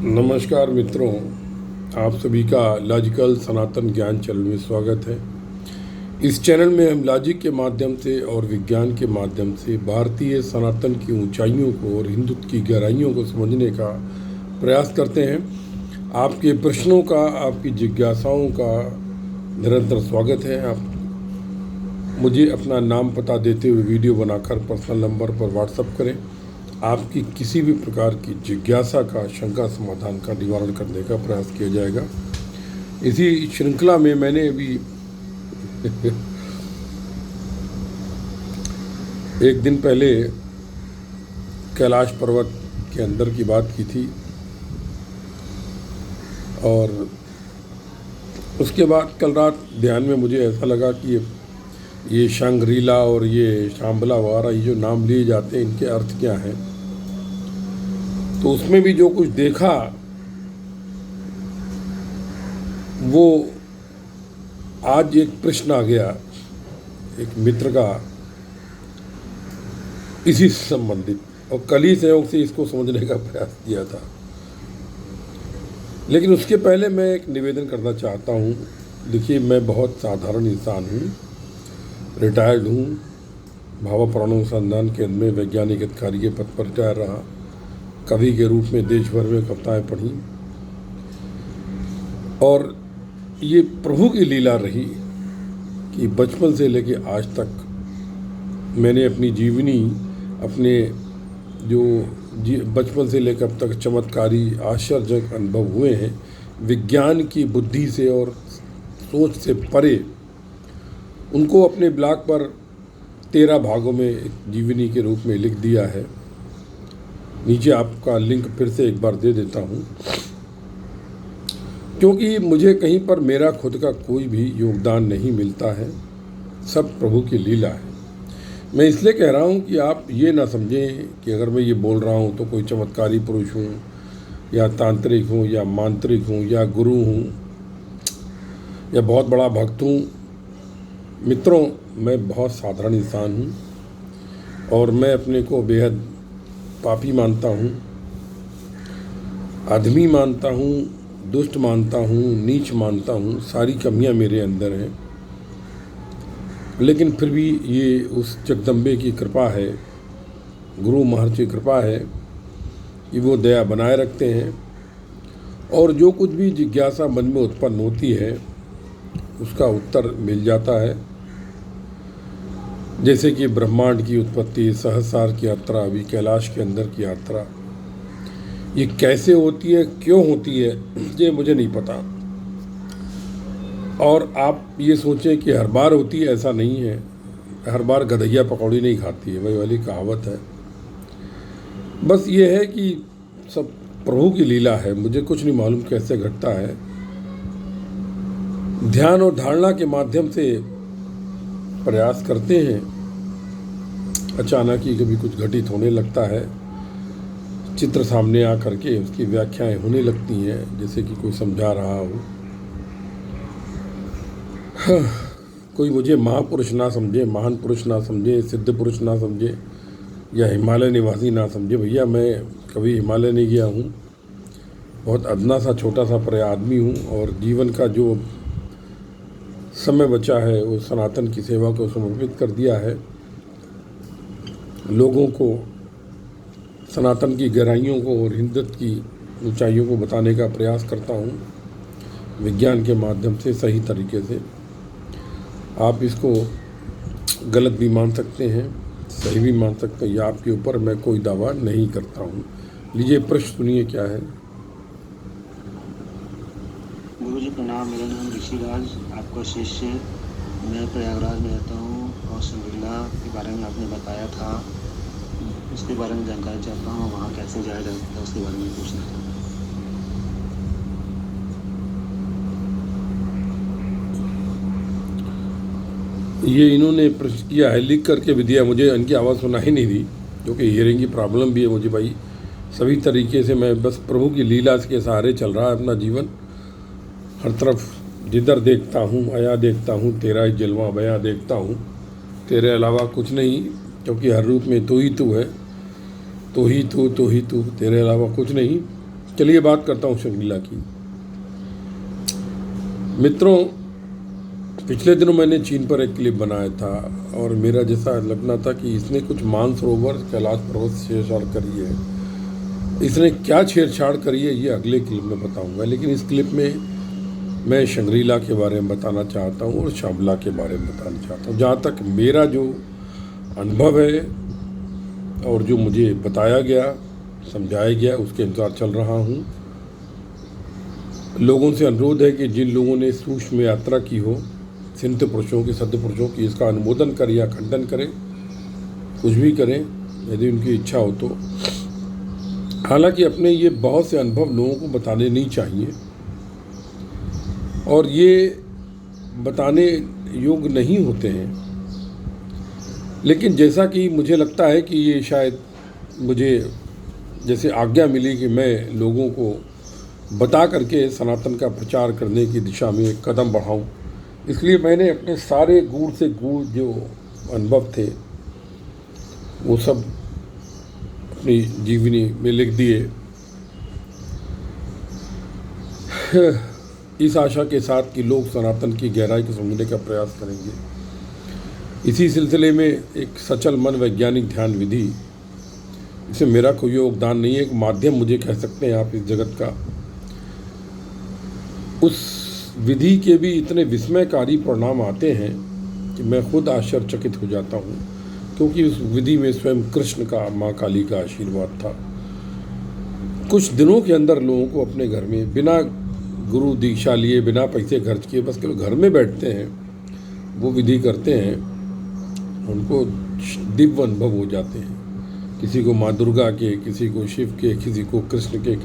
नमस्कार मित्रों, आप सभी का लॉजिकल सनातन ज्ञान चैनल में स्वागत है। इस चैनल में हम लॉजिक के माध्यम से और विज्ञान के माध्यम से भारतीय सनातन की ऊंचाइयों को और हिंदुत्व की गहराइयों को समझने का प्रयास करते हैं। आपके प्रश्नों का, आपकी जिज्ञासाओं का निरंतर स्वागत है। आप मुझे अपना नाम पता देते हुए वीडियो बनाकर पर्सनल नंबर पर व्हाट्सएप करें। आपकी किसी भी प्रकार की जिज्ञासा का, शंका समाधान का निवारण करने का प्रयास किया जाएगा। इसी श्रृंखला में मैंने अभी एक दिन पहले कैलाश पर्वत के अंदर की बात की थी और उसके बाद कल रात ध्यान में मुझे ऐसा लगा कि ये शंग्रीला और ये शाम्बला वगैरह ये जो नाम लिए जाते हैं, इनके अर्थ क्या हैं। तो उसमें भी जो कुछ देखा वो आज एक प्रश्न आ गया एक मित्र का इसी से संबंधित, और कल ही सहयोग से इसको समझने का प्रयास किया था। लेकिन उसके पहले मैं एक निवेदन करना चाहता हूँ। देखिए, मैं बहुत साधारण इंसान हूँ, रिटायर्ड हूँ, भाभा अनुसंधान केंद्र में वैज्ञानिक अधिकारी के पद पर रिटायर रहा, कवि के रूप में देश भर में कविताएं पढ़ी, और ये प्रभु की लीला रही कि बचपन से लेके आज तक मैंने अपनी जीवनी, अपने जो बचपन से लेकर अब तक चमत्कारी आश्चर्यजनक अनुभव हुए हैं, विज्ञान की बुद्धि से और सोच से परे, उनको अपने ब्लॉग पर 13 भागों में जीवनी के रूप में लिख दिया है। नीचे आपका लिंक फिर से एक बार दे देता हूँ, क्योंकि मुझे कहीं पर मेरा खुद का कोई भी योगदान नहीं मिलता है, सब प्रभु की लीला है। मैं इसलिए कह रहा हूँ कि आप ये ना समझें कि अगर मैं ये बोल रहा हूँ तो कोई चमत्कारी पुरुष हूँ या तांत्रिक हूँ या मांत्रिक हूँ या गुरु हूँ या बहुत बड़ा भक्त हूँ। मित्रों, मैं बहुत साधारण इंसान हूँ और मैं अपने को बेहद पापी मानता हूँ, आदमी मानता हूँ, दुष्ट मानता हूँ, नीच मानता हूँ। सारी कमियाँ मेरे अंदर हैं, लेकिन फिर भी ये उस जगदम्बे की कृपा है, गुरु महर्षि की कृपा है कि वो दया बनाए रखते हैं, और जो कुछ भी जिज्ञासा मन में उत्पन्न होती है उसका उत्तर मिल जाता है। जैसे कि ब्रह्मांड की उत्पत्ति, सहस्रार की यात्रा, अभी कैलाश के अंदर की यात्रा, ये कैसे होती है, क्यों होती है, ये मुझे नहीं पता। और आप ये सोचें कि हर बार होती है, ऐसा नहीं है। हर बार गधैया पकौड़ी नहीं खाती है, वही वाली कहावत है। बस ये है कि सब प्रभु की लीला है, मुझे कुछ नहीं मालूम कैसे घटता है। ध्यान और धारणा के माध्यम से प्रयास करते हैं, अचानक ही कभी कुछ घटित होने लगता है, चित्र सामने आ करके उसकी व्याख्याएं होने लगती हैं, जैसे कि कोई समझा रहा हो। कोई मुझे महापुरुष ना समझे, महान पुरुष ना समझे, सिद्ध पुरुष ना समझे या हिमालय निवासी ना समझे। भैया, मैं कभी हिमालय नहीं गया हूँ, बहुत अदना सा छोटा सा पर आदमी हूँ, और जीवन का जो समय बचा है वो सनातन की सेवा को समर्पित कर दिया है। लोगों को सनातन की गहराइयों को और हिंदुत्व की ऊंचाइयों को बताने का प्रयास करता हूँ, विज्ञान के माध्यम से, सही तरीके से। आप इसको गलत भी मान सकते हैं, सही भी मान सकते हैं, ये आपके ऊपर, मैं कोई दावा नहीं करता हूँ। लीजिए, प्रश्न सुनिए क्या है। गुरु जी प्रणाम, मेरा नाम ऋषिराज, आपका शिष्य। मैं प्रयागराज में रहता हूँ और शंग्रीला के बारे में आपने बताया था, उसके बारे में जानकारी चाहता हूँ। वहाँ कैसे जाया जा सकता है, उसके बारे में पूछना था। ये इन्होंने प्रश्न किया है, लिख करके भी दिया, मुझे इनकी आवाज़ सुनाई नहीं दी, क्योंकि हियरिंग की प्रॉब्लम भी है मुझे भाई। सभी तरीके से मैं बस प्रभु की लीला के सहारे चल रहा है अपना जीवन। हर तरफ जिधर देखता हूँ आया देखता हूँ, तेरा ही जलवा बया देखता हूँ, तेरे अलावा कुछ नहीं, क्योंकि हर रूप में तू ही तू है, तू ही तू, तू ही तू, तेरे अलावा कुछ नहीं। चलिए बात करता हूँ शंग्रीला की। मित्रों, पिछले दिनों मैंने चीन पर एक क्लिप बनाया था और मेरा जैसा लगना था कि इसने कुछ मानसरोवर कैलाश पर्वत से छेड़छाड़ करी है। इसने क्या छेड़छाड़ करी है ये अगले क्लिप में बताऊंगा, लेकिन इस क्लिप में मैं शंग्रीला के बारे में बताना चाहता हूँ और शांबला के बारे में बताना चाहता हूँ। जहाँ तक मेरा जो अनुभव है और जो मुझे बताया गया, समझाया गया, उसके अनुसार चल रहा हूँ। लोगों से अनुरोध है कि जिन लोगों ने सूक्ष्म यात्रा की हो, सिद्ध पुरुषों की, सद्ध पुरुषों की, इसका अनुमोदन करें या खंडन करें, कुछ भी करें यदि उनकी इच्छा हो तो। हालांकि अपने ये बहुत से अनुभव लोगों को बताने नहीं चाहिए और ये बताने योग्य नहीं होते हैं, लेकिन जैसा कि मुझे लगता है कि ये शायद मुझे जैसे आज्ञा मिली कि मैं लोगों को बता करके सनातन का प्रचार करने की दिशा में एक कदम बढ़ाऊं, इसलिए मैंने अपने सारे गूढ़ से गूढ़ जो अनुभव थे वो सब अपनी जीवनी में लिख दिए, इस आशा के साथ कि लोग सनातन की गहराई को समझने का प्रयास करेंगे। इसी सिलसिले में एक सचल मन वैज्ञानिक ध्यान विधि, इसमें मेरा कोई योगदान नहीं है, एक माध्यम मुझे कह सकते हैं आप इस जगत का। उस विधि के भी इतने विस्मयकारी परिणाम आते हैं कि मैं खुद आश्चर्यचकित हो जाता हूँ, क्योंकि उस विधि में स्वयं कृष्ण का, माँ काली का आशीर्वाद था। कुछ दिनों के अंदर लोगों को अपने घर में बिना गुरु दीक्षा लिए, बिना पैसे खर्च किए, बस केवल घर में बैठते हैं, वो विधि करते हैं, उनको दिव्य अनुभव हो जाते हैं। किसी को माँ दुर्गा के, किसी को शिव के, किसी को कृष्ण के,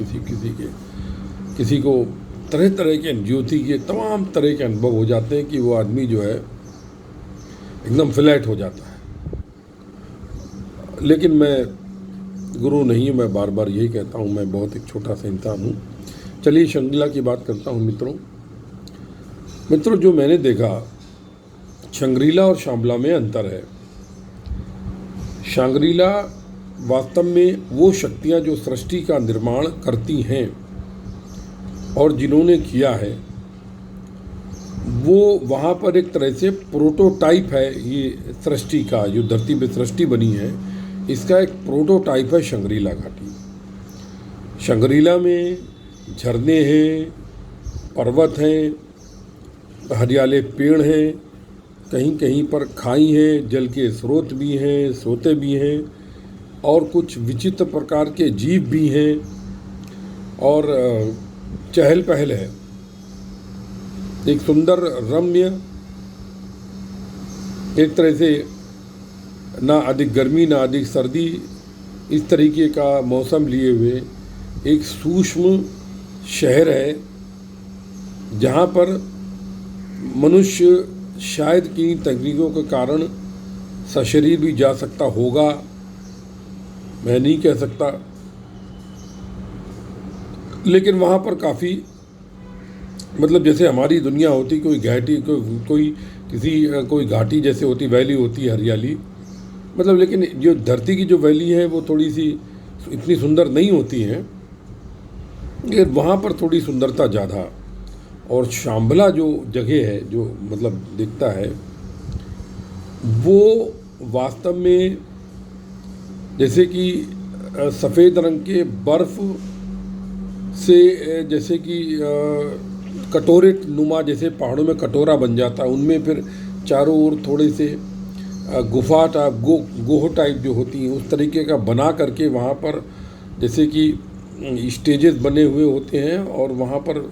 किसी को तरह तरह के ज्योति के, तमाम तरह के अनुभव हो जाते हैं कि वो आदमी जो है एकदम फ्लैट हो जाता है। लेकिन मैं गुरु नहीं हूँ, मैं बार बार यही कहता हूँ, मैं बहुत एक छोटा सा इंसान हूँ। चलिए शंग्रीला की बात करता हूँ। मित्रों, जो मैंने देखा, शंग्रीला और शांबला में अंतर है। शंग्रीला वास्तव में वो शक्तियाँ जो सृष्टि का निर्माण करती हैं और जिन्होंने किया है, वो वहाँ पर एक तरह से प्रोटोटाइप है। ये सृष्टि का, जो धरती पे सृष्टि बनी है, इसका एक प्रोटोटाइप है शंग्रीला घाटी। शंग्रीला में झरने हैं, पर्वत हैं, हरियाले पेड़ हैं, कहीं कहीं पर खाई हैं, जल के स्रोत भी हैं, सोते भी हैं, और कुछ विचित्र प्रकार के जीव भी हैं, और चहल पहल है। एक सुंदर रम्य, एक तरह से ना अधिक गर्मी ना अधिक सर्दी, इस तरीके का मौसम लिए हुए एक सूक्ष्म शहर है, जहाँ पर मनुष्य शायद की तकनीकों के कारण सशरीर भी जा सकता होगा, मैं नहीं कह सकता, लेकिन वहाँ पर काफ़ी, मतलब जैसे हमारी दुनिया होती, कोई घाटी, कोई घाटी जैसे होती, वैली होती है, हरियाली, मतलब, लेकिन जो धरती की जो वैली है वो थोड़ी सी इतनी सुंदर नहीं होती है, लेकिन वहाँ पर थोड़ी सुंदरता ज़्यादा। और शांबला जो जगह है, जो मतलब दिखता है, वो वास्तव में जैसे कि सफ़ेद रंग के बर्फ़ से, जैसे कि कटोरे नुमा, जैसे पहाड़ों में कटोरा बन जाता है, उनमें फिर चारों ओर थोड़े से गुफा टाइप, गोह टाइप जो होती हैं, उस तरीके का बना करके वहाँ पर जैसे कि स्टेजेस बने हुए होते हैं, और वहाँ पर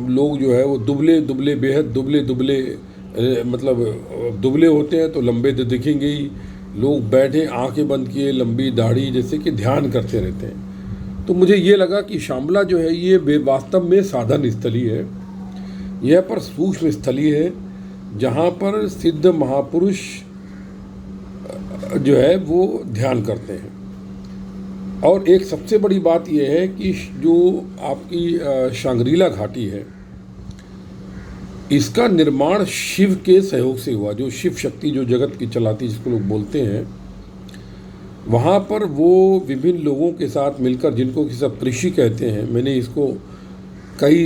लोग जो है वो दुबले दुबले, बेहद दुबले दुबले, मतलब दुबले होते हैं तो लंबे तो दिखेंगे ही, लोग बैठे आंखें बंद किए, लंबी दाढ़ी, जैसे कि ध्यान करते रहते हैं। तो मुझे ये लगा कि शांबला जो है ये वास्तव में साधन स्थली है, यह पर सूक्ष्म स्थली है, जहाँ पर सिद्ध महापुरुष जो है वो ध्यान करते हैं। और एक सबसे बड़ी बात यह है कि जो आपकी शंग्रीला घाटी है, इसका निर्माण शिव के सहयोग से हुआ। जो शिव शक्ति जो जगत की चलाती, जिसको लोग बोलते हैं, वहाँ पर वो विभिन्न लोगों के साथ मिलकर, जिनको कि सप्तऋषि कहते हैं, मैंने इसको कई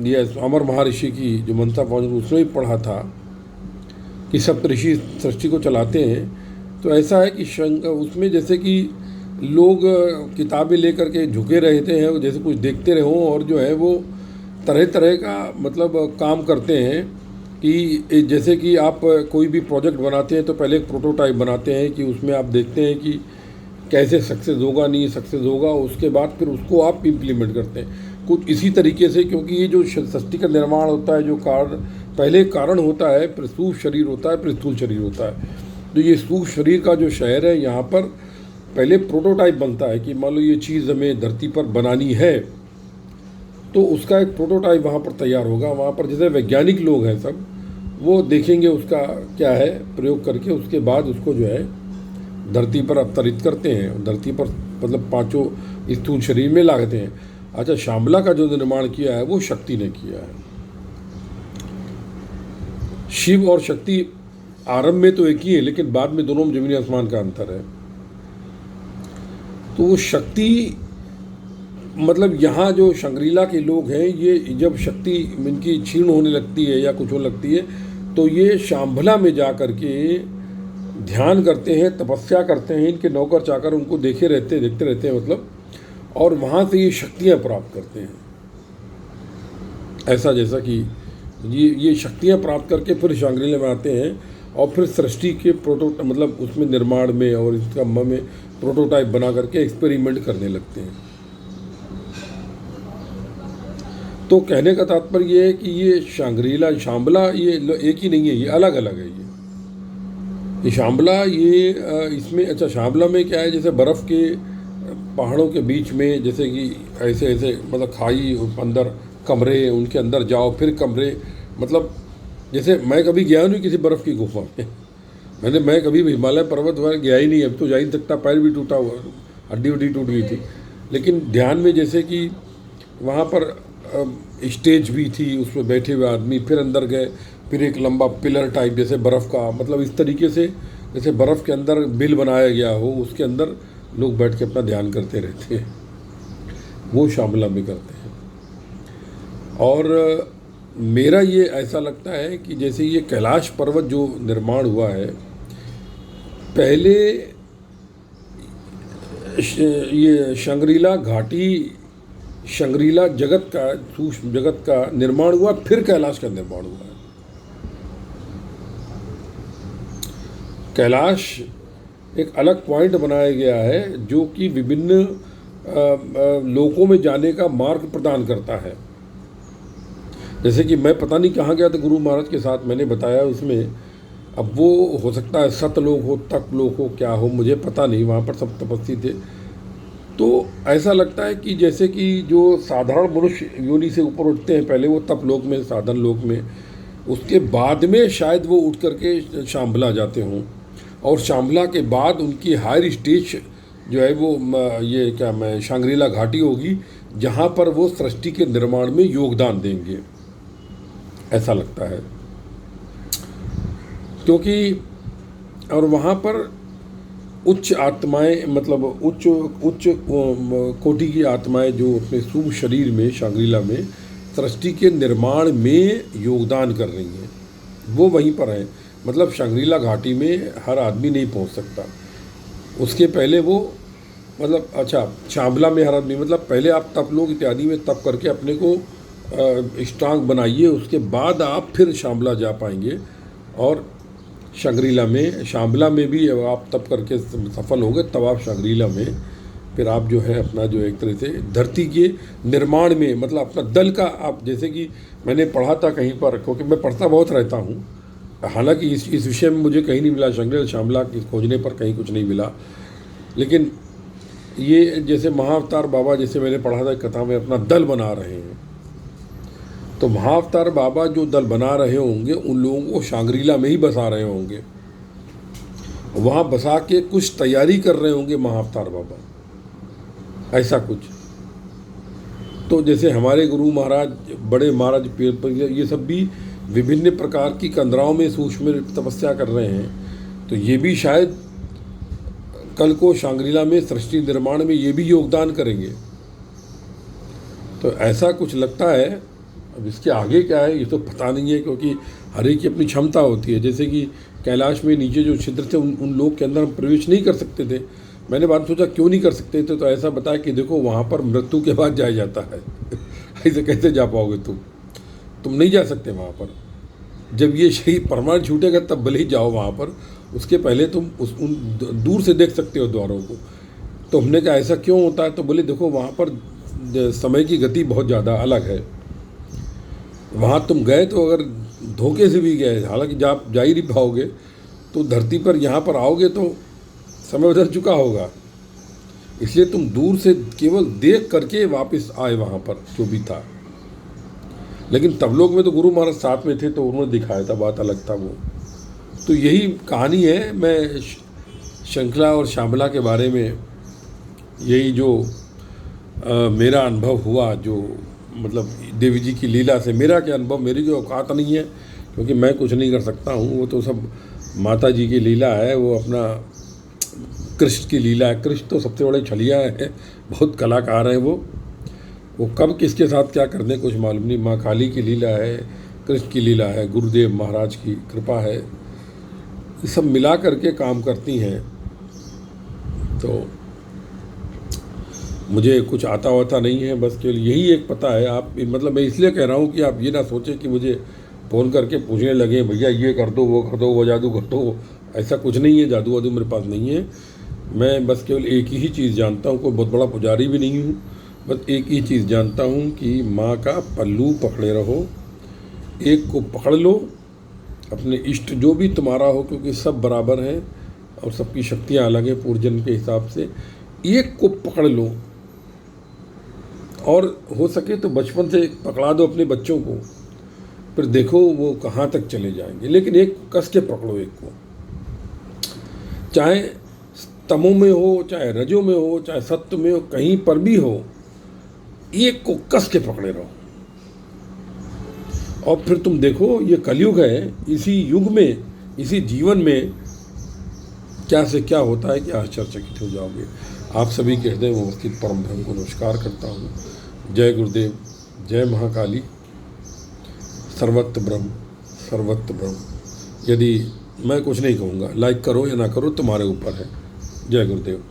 ये अमर महर्षि की जो मनसा पहुँच उसमें भी पढ़ा था कि सप्तऋषि सृष्टि को चलाते हैं। तो ऐसा है कि उसमें जैसे कि लोग किताबें लेकर के झुके रहते हैं, जैसे कुछ देखते रहो, और जो है वो तरह तरह का मतलब काम करते हैं कि जैसे कि आप कोई भी प्रोजेक्ट बनाते हैं तो पहले एक प्रोटोटाइप बनाते हैं कि उसमें आप देखते हैं कि कैसे सक्सेस होगा, नहीं सक्सेस होगा, उसके बाद फिर उसको आप इम्प्लीमेंट करते हैं। कुछ इसी तरीके से, क्योंकि ये जो सृष्टि का निर्माण होता है, जो कारण पहले कारण होता है, फिर सूक्ष्म शरीर होता है, फिर स्थूल शरीर होता है। तो ये सूक्ष्म शरीर का जो शहर है, यहाँ पर पहले प्रोटोटाइप बनता है कि मान लो ये चीज़ हमें धरती पर बनानी है, तो उसका एक प्रोटोटाइप वहाँ पर तैयार होगा। वहाँ पर जैसे वैज्ञानिक लोग हैं सब, वो देखेंगे उसका क्या है प्रयोग करके, उसके बाद उसको जो है धरती पर अवतरित करते हैं, धरती पर मतलब पांचों स्थूल शरीर में लाते हैं। अच्छा, शांबला का जो निर्माण किया है वो शक्ति ने किया है। शिव और शक्ति आरंभ में तो एक ही है, लेकिन बाद में दोनों में जमीन आसमान का अंतर है। तो वो शक्ति मतलब यहाँ जो शंग्रीला के लोग हैं, ये जब शक्ति इनकी क्षीण होने लगती है या कुछ होने लगती है, तो ये शांभला में जा कर के ध्यान करते हैं, तपस्या करते हैं, इनके नौकर चाकर उनको देखते रहते हैं मतलब, और वहाँ से ये शक्तियाँ प्राप्त करते हैं। ऐसा जैसा कि ये शक्तियाँ प्राप्त करके फिर शांग्रीला में आते हैं, और फिर सृष्टि के मतलब उसमें निर्माण में और इसका में प्रोटोटाइप बना करके एक्सपेरिमेंट करने लगते हैं। तो कहने का तात्पर्य ये है कि ये शांबला ये एक ही नहीं है, ये अलग अलग है। ये शांबला ये इसमें, अच्छा शांबला में क्या है, जैसे बर्फ़ के पहाड़ों के बीच में, जैसे कि ऐसे मतलब खाई, अंदर कमरे, उनके अंदर जाओ, फिर कमरे, मतलब जैसे मैं कभी गया नहीं किसी बर्फ़ की गुफा में, मैं कभी हिमालय पर्वत वगैरह गया ही नहीं, अब तो जा ही नहीं सकता, पैर भी टूटा हुआ, हड्डी वड्डी टूट गई थी। लेकिन ध्यान में जैसे कि वहाँ पर स्टेज भी थी, उसमें बैठे हुए आदमी, फिर अंदर गए, फिर एक लंबा पिलर टाइप जैसे बर्फ़ का, मतलब इस तरीके से जैसे बर्फ़ के अंदर बिल बनाया गया हो, उसके अंदर लोग बैठ के अपना ध्यान करते रहते हैं, वो शांबला में करते हैं। और मेरा ये ऐसा लगता है कि जैसे ये कैलाश पर्वत जो निर्माण हुआ है, पहले ये शंग्रीला घाटी, शंग्रीला जगत का, सूक्ष्म जगत का निर्माण हुआ, फिर कैलाश का निर्माण हुआ है। कैलाश एक अलग पॉइंट बनाया गया है जो कि विभिन्न लोकों में जाने का मार्ग प्रदान करता है। जैसे कि मैं पता नहीं कहाँ गया था गुरु महाराज के साथ, मैंने बताया उसमें, अब वो हो सकता है सतलोक हो, तपलोक हो, क्या हो मुझे पता नहीं, वहाँ पर सब तपस्वी थे। तो ऐसा लगता है कि जैसे कि जो साधारण मनुष्य योनि से ऊपर उठते हैं, पहले वो तपलोक में, साधन लोक में, उसके बाद में शायद वो उठ करके शांबला जाते हों, और शांबला के बाद उनकी हायर स्टेज जो है वो ये क्या मैं शांग्रीला घाटी होगी, जहाँ पर वो सृष्टि के निर्माण में योगदान देंगे, ऐसा लगता है। क्योंकि और वहाँ पर उच्च आत्माएं, मतलब उच्च कोटि की आत्माएं जो अपने सूक्ष्म शरीर में शांग्रीला में सृष्टि के निर्माण में योगदान कर रही हैं, वो वहीं पर हैं। मतलब शांग्रीला घाटी में हर आदमी नहीं पहुंच सकता, उसके पहले वो मतलब, अच्छा शांबला में हर आदमी, मतलब पहले आप तप लोग इत्यादि में तप करके अपने को स्ट्रांग बनाइए, उसके बाद आप फिर शांबला जा पाएंगे। और शांग्रीला में, शांबला में भी आप तप करके सफल होंगे, तब आप शांग्रीला में फिर आप जो है अपना जो एक तरह से धरती के निर्माण में, मतलब अपना दल का आप, जैसे कि मैंने पढ़ा था कहीं पर, क्योंकि मैं पढ़ता बहुत रहता हूँ, हालांकि इस विषय में मुझे कहीं नहीं मिला, शांग्रीला शांबला की खोजने पर कहीं कुछ नहीं मिला, लेकिन ये जैसे महाअवतार बाबा, जैसे मैंने पढ़ा था कथा में, अपना दल बना रहे हैं, तो महाअवतार बाबा जो दल बना रहे होंगे उन लोगों को शांग्रीला में ही बसा रहे होंगे, वहाँ बसा के कुछ तैयारी कर रहे होंगे महाअवतार बाबा, ऐसा कुछ। तो जैसे हमारे गुरु महाराज, बड़े महाराज, ये सब भी विभिन्न प्रकार की कंदराओं में सूक्ष्म तपस्या कर रहे हैं, तो ये भी शायद कल को शांग्रीला में सृष्टि निर्माण में ये भी योगदान करेंगे। तो ऐसा कुछ लगता है। अब इसके आगे क्या है ये तो पता नहीं है, क्योंकि हर एक की अपनी क्षमता होती है। जैसे कि कैलाश में नीचे जो छिद्र थे उन लोग के अंदर हम प्रवेश नहीं कर सकते थे। मैंने बात सोचा क्यों नहीं कर सकते थे, तो ऐसा बताया कि देखो वहाँ पर मृत्यु के बाद जाया जाता है ऐसे कैसे जा पाओगे तुम नहीं जा सकते वहाँ पर। जब ये शरीर परमाणु छूटेगा तब भले ही जाओ वहाँ पर, उसके पहले तुम दूर से देख सकते हो द्वारों को। तो हमने कहा ऐसा क्यों होता है, तो बोले देखो वहाँ पर समय की गति बहुत ज़्यादा अलग है। वहाँ तुम गए तो अगर धोखे से भी गए, हालांकि जा ही नहीं पाओगे, तो धरती पर यहाँ पर आओगे तो समय बदल चुका होगा। इसलिए तुम दूर से केवल देख करके वापस आए वहाँ पर जो भी था। लेकिन तब लोग में तो गुरु महाराज साथ में थे तो उन्होंने दिखाया था, बात अलग था वो। तो यही कहानी है। मैं श्रृंखला और श्यामला के बारे में यही जो मेरा अनुभव हुआ, जो मतलब देवी जी की लीला से मेरा क्या अनुभव, मेरी कोई औकात नहीं है, क्योंकि मैं कुछ नहीं कर सकता हूँ। वो तो सब माता जी की लीला है, वो अपना कृष्ण की लीला है। कृष्ण तो सबसे बड़े छलिया है, बहुत कलाकार है वो कब किसके साथ क्या करने कुछ मालूम नहीं। माँ काली की लीला है, कृष्ण की लीला है, गुरुदेव महाराज की कृपा है, ये सब मिला करके काम करती हैं। तो मुझे कुछ आता वाता नहीं है, बस केवल यही एक पता है। आप मतलब मैं इसलिए कह रहा हूँ कि आप ये ना सोचें कि मुझे फ़ोन करके पूछने लगे भैया ये कर दो, वो कर दो, वो जादू कर दो। ऐसा कुछ नहीं है, जादू वादू मेरे पास नहीं है। मैं बस केवल एक ही चीज़ जानता हूँ, कोई बहुत बड़ा पुजारी भी नहीं हूँ। बस एक ही चीज़ जानता हूँ कि माँ का पल्लू पकड़े रहो, एक को पकड़ लो, अपने इष्ट जो भी तुम्हारा हो, क्योंकि सब बराबर हैं और सबकी शक्तियाँ अलग हैं पूर्वजन्म के हिसाब से। एक को पकड़ लो, और हो सके तो बचपन से पकड़ा दो अपने बच्चों को, फिर देखो वो कहाँ तक चले जाएंगे। लेकिन एक कस के पकड़ो, एक को, चाहे तमो में हो, चाहे रजो में हो, चाहे सत्य में हो, कहीं पर भी हो, एक को कस के पकड़े रहो। और फिर तुम देखो ये कलयुग है, इसी युग में, इसी जीवन में क्या से क्या होता है कि आश्चर्यचकित हो जाओगे। आप सभी के हृदय में अवस्थित परम ब्रह्म को नमस्कार करता हूँ। जय गुरुदेव, जय महाकाली, सर्वत्र ब्रह्म, सर्वत्र ब्रह्म। यदि मैं कुछ नहीं कहूँगा, लाइक करो या ना करो तुम्हारे ऊपर है। जय गुरुदेव।